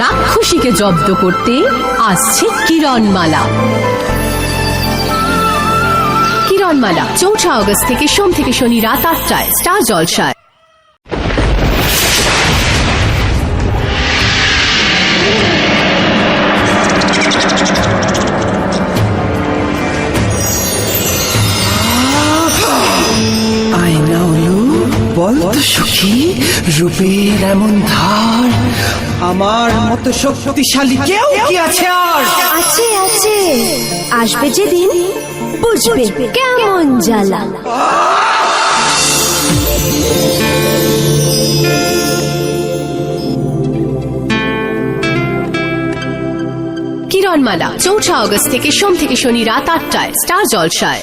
রাক্ষসীকে জব্দ করতে আসছে কিরণমালা। কিরণমালা 4 আগস্ট থেকে সোম থেকে শনি রাত 8টায় স্টার জলসায়। বল তো সখী, রূপের এমন ধার, আমার মতো শক্তিশালী কেউ কি আছে আর? আছে আছে, আসবে যেদিন বুঝবে কেমন জ্বালা। কিরণমালা 4 আগস্ট থেকে সোম থেকে শনি রাত 8টায় স্টার জলসায়।